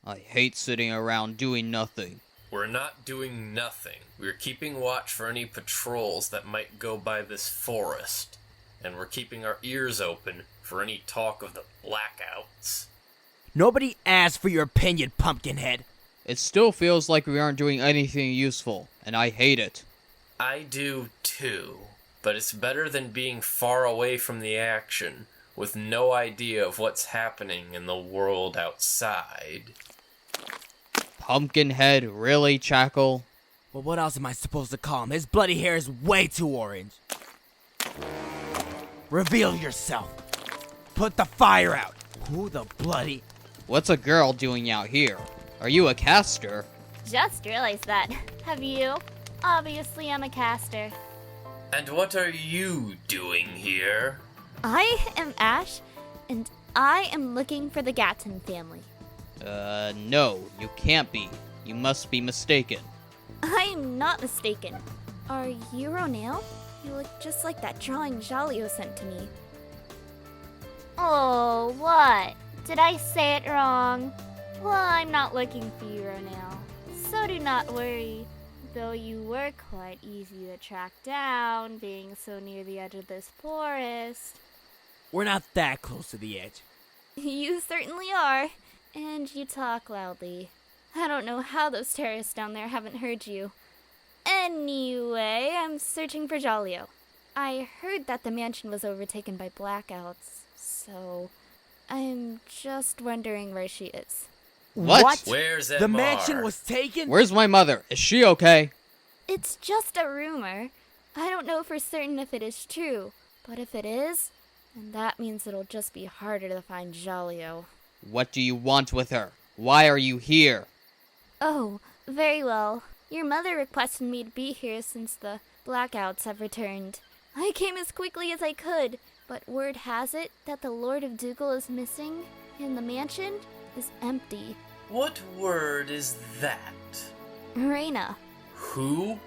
I hate sitting around doing nothing. We're not doing nothing. We're keeping watch for any patrols that might go by this forest. And we're keeping our ears open for any talk of the blackouts. Nobody asked for your opinion, Pumpkinhead. It still feels like we aren't doing anything useful, and I hate it. I do too. But it's better than being far away from the action, with no idea of what's happening in the world outside. Pumpkinhead, really, Chackle? Well, what else am I supposed to call him? His bloody hair is way too orange. Reveal yourself. Put the fire out. Who the bloody... What's a girl doing out here? Are you a caster? Just realized that. Have you? Obviously, I'm a caster. And what are you doing here? I am Ash, and I am looking for the Gatton family. No, you can't be. You must be mistaken. I am not mistaken. Are you Ronale? You look just like that drawing Jalio sent to me. Oh, what? Did I say it wrong? Well, I'm not looking for you, Ronale. So do not worry. Though you were quite easy to track down, being so near the edge of this forest. We're not that close to the edge. You certainly are. And you talk loudly. I don't know how those terrorists down there haven't heard you. Anyway, I'm searching for Jalio. I heard that the mansion was overtaken by blackouts, so I'm just wondering where she is. What? Where's MR? The mansion was taken? Where's my mother? Is she okay? It's just a rumor. I don't know for certain if it is true, but if it is, then that means it'll just be harder to find Jalio. What do you want with her? Why are you here? Oh, very well. Your mother requested me to be here since the blackouts have returned. I came as quickly as I could, but word has it that the Lord of Dougal is missing, and the mansion is empty. What word is that? Reina. Who?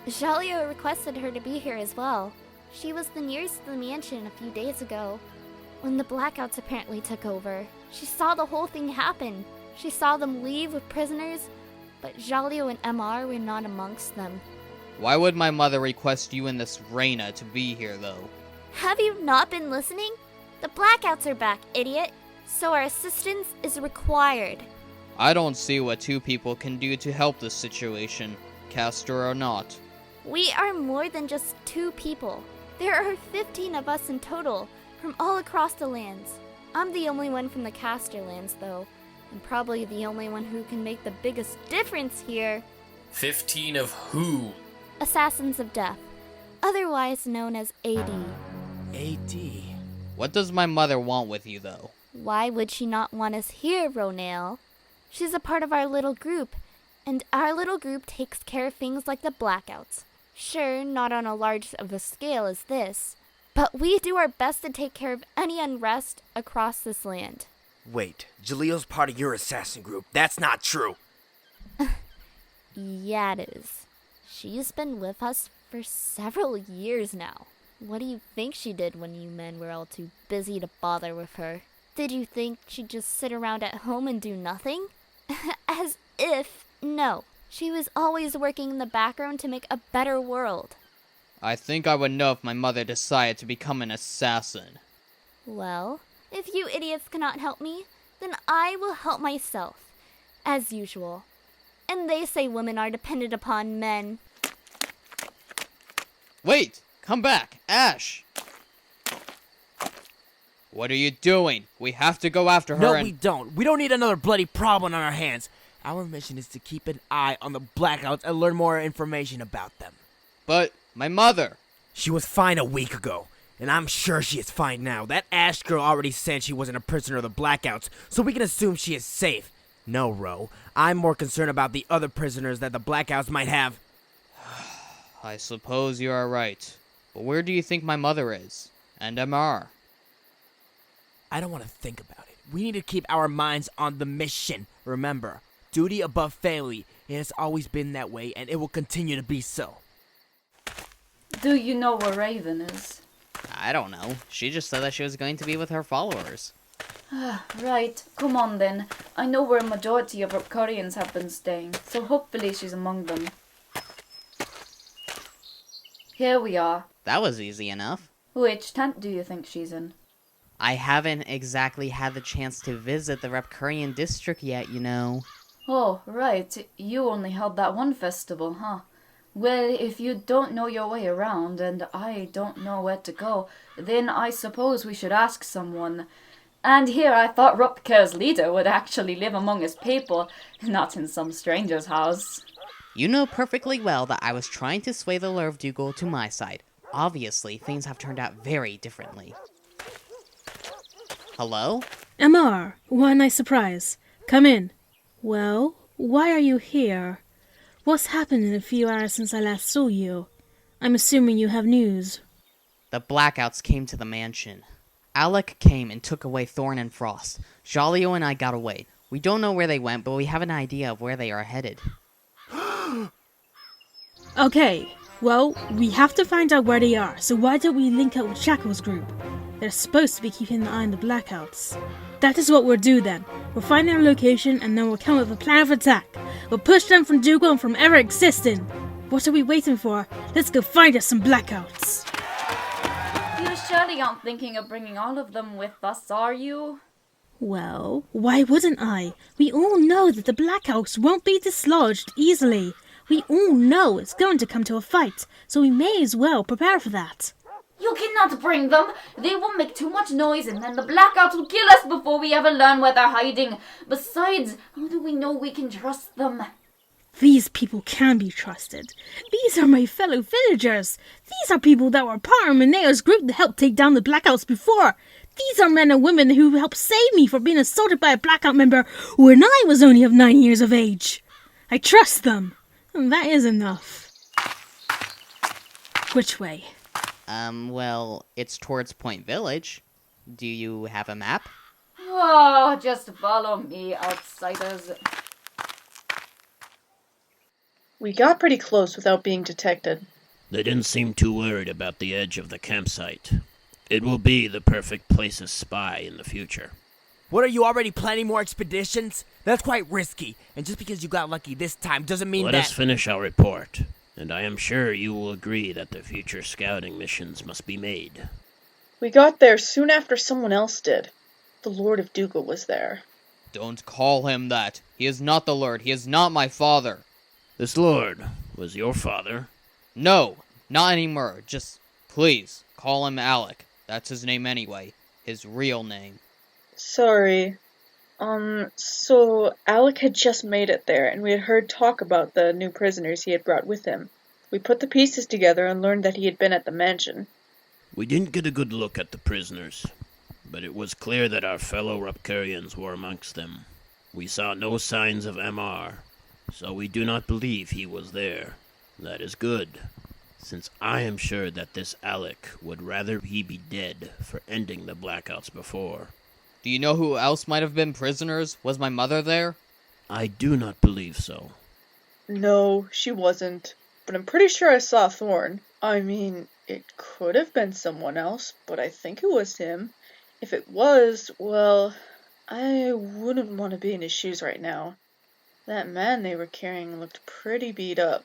Jalio requested her to be here as well. She was the nearest to the mansion a few days ago, when the blackouts apparently took over. She saw the whole thing happen. She saw them leave with prisoners, but Jalio and MR were not amongst them. Why would my mother request you and this Reina to be here, though? Have you not been listening? The blackouts are back, idiot. So our assistance is required. I don't see what two people can do to help this situation, caster or not. We are more than just two people. There are 15 of us in total, from all across the lands. I'm the only one from the caster lands, though, and probably the only one who can make the biggest difference here. 15 of who? Assassins of Death, otherwise known as AD. AD. What does my mother want with you, though? Why would she not want us here, Ronale? She's a part of our little group, and our little group takes care of things like the blackouts. Sure, not on a large of a scale as this, but we do our best to take care of any unrest across this land. Wait, Jalil's part of your assassin group. That's not true. Yeah, it is. She's been with us for several years now. What do you think she did when you men were all too busy to bother with her? Did you think she'd just sit around at home and do nothing? As if. No. She was always working in the background to make a better world. I think I would know if my mother decided to become an assassin. Well, if you idiots cannot help me, then I will help myself. As usual. And they say women are dependent upon men. Wait! Come back! Ash! What are you doing? We have to go after her No, we don't. We don't need another bloody problem on our hands. Our mission is to keep an eye on the blackouts and learn more information about them. But my mother! She was fine a week ago, and I'm sure she is fine now. That Ash girl already said she wasn't a prisoner of the blackouts, so we can assume she is safe. No, Ro. I'm more concerned about the other prisoners that the blackouts might have. I suppose you are right. But where do you think my mother is? And MR? I don't want to think about it. We need to keep our minds on the mission. Remember, duty above family. It has always been that way, and it will continue to be so. Do you know where Raven is? I don't know. She just said that she was going to be with her followers. Right, come on then. I know where a majority of Koreans have been staying, so hopefully she's among them. Here we are. That was easy enough. Which tent do you think she's in? I haven't exactly had the chance to visit the Repkurian district yet, you know. Oh, right. You only held that one festival, huh? Well, if you don't know your way around and I don't know where to go, then I suppose we should ask someone. And here I thought Rupker's leader would actually live among his people, not in some stranger's house. You know perfectly well that I was trying to sway the Lord of Dougal to my side. Obviously, things have turned out very differently. Hello? Amar, what a nice surprise. Come in. Well, why are you here? What's happened in the few hours since I last saw you? I'm assuming you have news. The Blackouts came to the mansion. Alec came and took away Thorn and Frost. Jalio and I got away. We don't know where they went, but we have an idea of where they are headed. Okay, well, we have to find out where they are, so why don't we link up with Shackle's group? They're supposed to be keeping an eye on the Blackouts. That is what we'll do then. We'll find their location and then we'll come up with a plan of attack. We'll push them from Dougal and from ever existing. What are we waiting for? Let's go find us some Blackouts. You surely aren't thinking of bringing all of them with us, are you? Well, why wouldn't I? We all know that the Blackouts won't be dislodged easily. We all know it's going to come to a fight, so we may as well prepare for that. You cannot bring them. They will make too much noise and then the Blackouts will kill us before we ever learn where they're hiding. Besides, how do we know we can trust them? These people can be trusted. These are my fellow villagers. These are people that were part of Mineo's group that helped take down the Blackouts before. These are men and women who helped save me from being assaulted by a Blackout member when I was only of 9 years of age. I trust them. And that is enough. Which way? Well, it's towards Point Village. Do you have a map? Oh, just follow me, outsiders. We got pretty close without being detected. They didn't seem too worried about the edge of the campsite. It will be the perfect place to spy in the future. What, are you already planning more expeditions? That's quite risky, and just because you got lucky this time doesn't mean Let that... us finish our report, and I am sure you will agree that the future scouting missions must be made. We got there soon after someone else did. The Lord of Dougal was there. Don't call him that. He is not the Lord. He is not my father. This lord was your father? No, not anymore. Just, please, call him Alec. That's his name anyway. His real name. Sorry. So Alec had just made it there, and we had heard talk about the new prisoners he had brought with him. We put the pieces together and learned that he had been at the mansion. We didn't get a good look at the prisoners, but it was clear that our fellow Repkurians were amongst them. We saw no signs of MR, so we do not believe he was there. That is good, since I am sure that this Alec would rather he be dead for ending the Blackouts before. Do you know who else might have been prisoners? Was my mother there? I do not believe so. No, she wasn't. But I'm pretty sure I saw Thorn. I mean, it could have been someone else, but I think it was him. If it was, well, I wouldn't want to be in his shoes right now. That man they were carrying looked pretty beat up.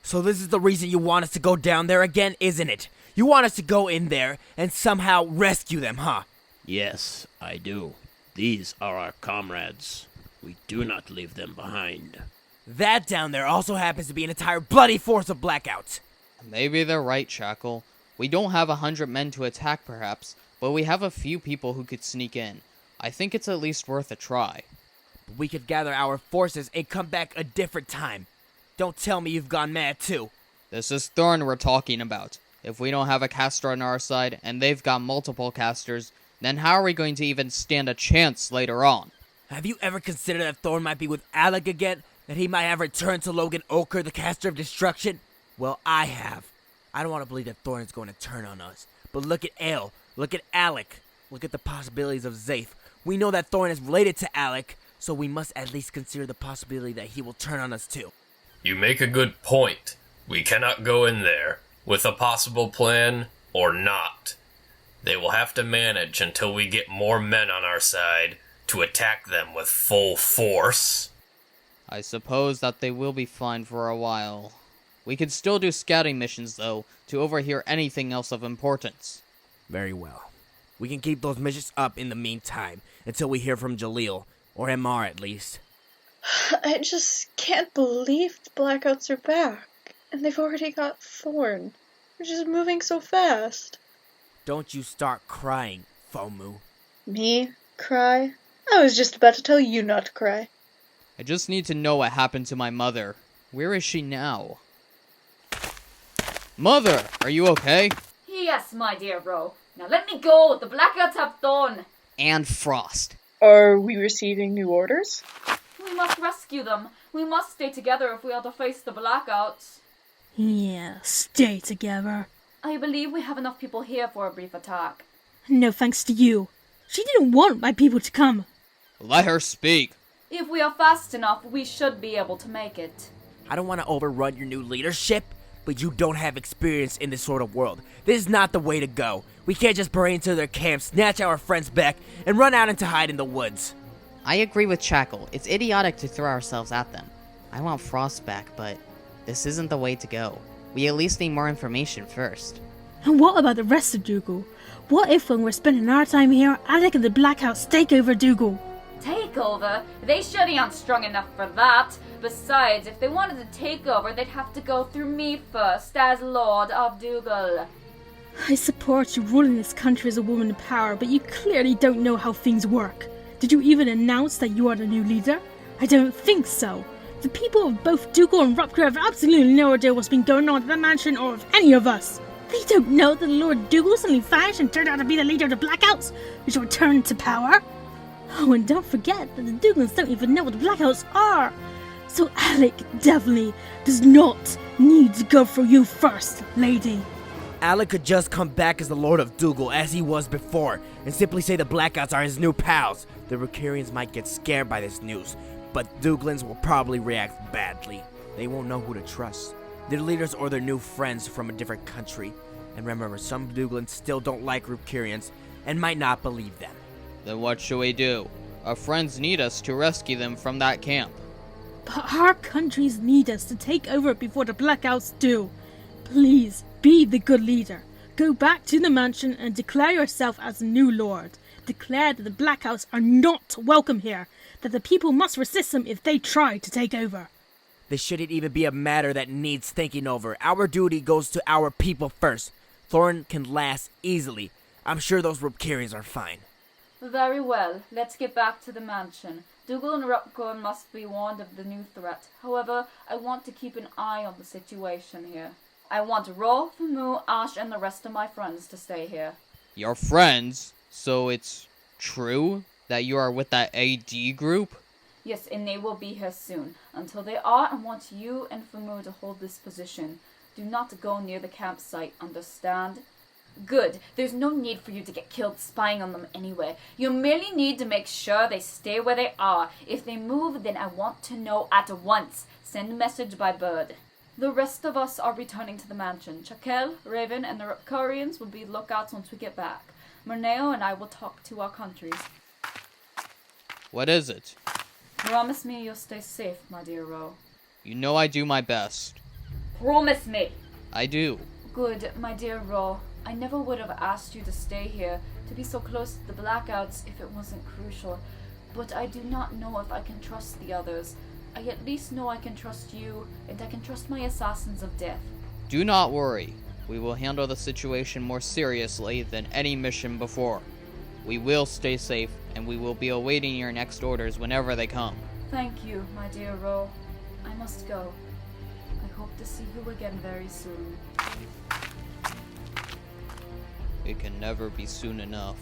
So this is the reason you want us to go down there again, isn't it? You want us to go in there and somehow rescue them, huh? Yes, I do. These are our comrades. We do not leave them behind. That down there also happens to be an entire bloody force of Blackouts. Maybe they're right, Shackle. We don't have 100 men to attack, perhaps, but we have a few people who could sneak in. I think it's at least worth a try. We could gather our forces and come back a different time. Don't tell me you've gone mad too. This is Thorn we're talking about. If we don't have a caster on our side, and they've got multiple casters, then how are we going to even stand a chance later on? Have you ever considered that Thorn might be with Alec again? That he might have returned to Logan Oker, the caster of destruction? Well, I have. I don't want to believe that Thorn is going to turn on us. But look at Ale. Look at Alec. Look at the possibilities of Zaith. We know that Thorn is related to Alec, so we must at least consider the possibility that he will turn on us too. You make a good point. We cannot go in there with a possible plan or not. They will have to manage until we get more men on our side to attack them with full force. I suppose that they will be fine for a while. We could still do scouting missions, though, to overhear anything else of importance. Very well. We can keep those missions up in the meantime, until we hear from Jalil, or MR at least. I just can't believe the Blackouts are back. And they've already got Thorn. They're just moving so fast. Don't you start crying, Fomu. Me? Cry? I was just about to tell you not to cry. I just need to know what happened to my mother. Where is she now? Mother, are you okay? Yes, my dear bro. Now let me go. The Blackouts have Thorn. And Frost. Are we receiving new orders? We must rescue them. We must stay together if we are to face the Blackouts. Yeah, stay together. I believe we have enough people here for a brief attack. No thanks to you. She didn't want my people to come. Let her speak. If we are fast enough, we should be able to make it. I don't want to overrun your new leadership, but you don't have experience in this sort of world. This is not the way to go. We can't just burry into their camp, snatch our friends back, and run out and to hide in the woods. I agree with Chackle. It's idiotic to throw ourselves at them. I want Frost back, but this isn't the way to go. We at least need more information first. And what about the rest of Dougal? What if when we're spending our time here, Alec and the Blackouts take over Dougal? Take over? They surely aren't strong enough for that. Besides, if they wanted to take over, they'd have to go through me first, as Lord of Dougal. I support you ruling this country as a woman in power, but you clearly don't know how things work. Did you even announce that you are the new leader? I don't think so. The people of both Dougal and Rupker have absolutely no idea what's been going on at the mansion or of any of us. They don't know that Lord Dougal suddenly vanished and turned out to be the leader of the Blackouts, which returned to power. Oh, and don't forget that the Douglas don't even know what the Blackouts are. So Alec definitely does not need to go for you first, lady. Alec could just come back as the Lord of Dougal as he was before, and simply say the Blackouts are his new pals. The Ricarians might get scared by this news, but Douglans will probably react badly. They won't know who to trust. Their leaders or their new friends from a different country. And remember, some Douglans still don't like Ricarians and might not believe them. Then what should we do? Our friends need us to rescue them from that camp. But our countries need us to take over before the Blackouts do. Please, be the good leader. Go back to the mansion and declare yourself as the new lord. Declare that the Blackouts are not welcome here, that the people must resist them if they try to take over. This shouldn't even be a matter that needs thinking over. Our duty goes to our people first. Thorn can last easily. I'm sure those Ripkarians are fine. Very well. Let's get back to the mansion. Dougal and Rupcorn must be warned of the new threat. However, I want to keep an eye on the situation here. I want Ro, Famu, Ash, and the rest of my friends to stay here. Your friends? So it's true that you are with that AD group? Yes, and they will be here soon. Until they are, I want you and Famu to hold this position. Do not go near the campsite, understand? Good. There's no need for you to get killed spying on them anyway. You merely need to make sure they stay where they are. If they move, then I want to know at once. Send a message by bird. The rest of us are returning to the mansion. Chakel, Raven, and the Ripkarians will be lookouts once we get back. Murneo and I will talk to our countries. What is it? Promise me you'll stay safe, my dear Ro. You know I do my best. Promise me! I do. Good, my dear Ro. I never would have asked you to stay here, to be so close to the Blackouts if it wasn't crucial. But I do not know if I can trust the others. I at least know I can trust you, and I can trust my assassins of death. Do not worry. We will handle the situation more seriously than any mission before. We will stay safe, and we will be awaiting your next orders whenever they come. Thank you, my dear Ro. I must go. I hope to see you again very soon. It can never be soon enough.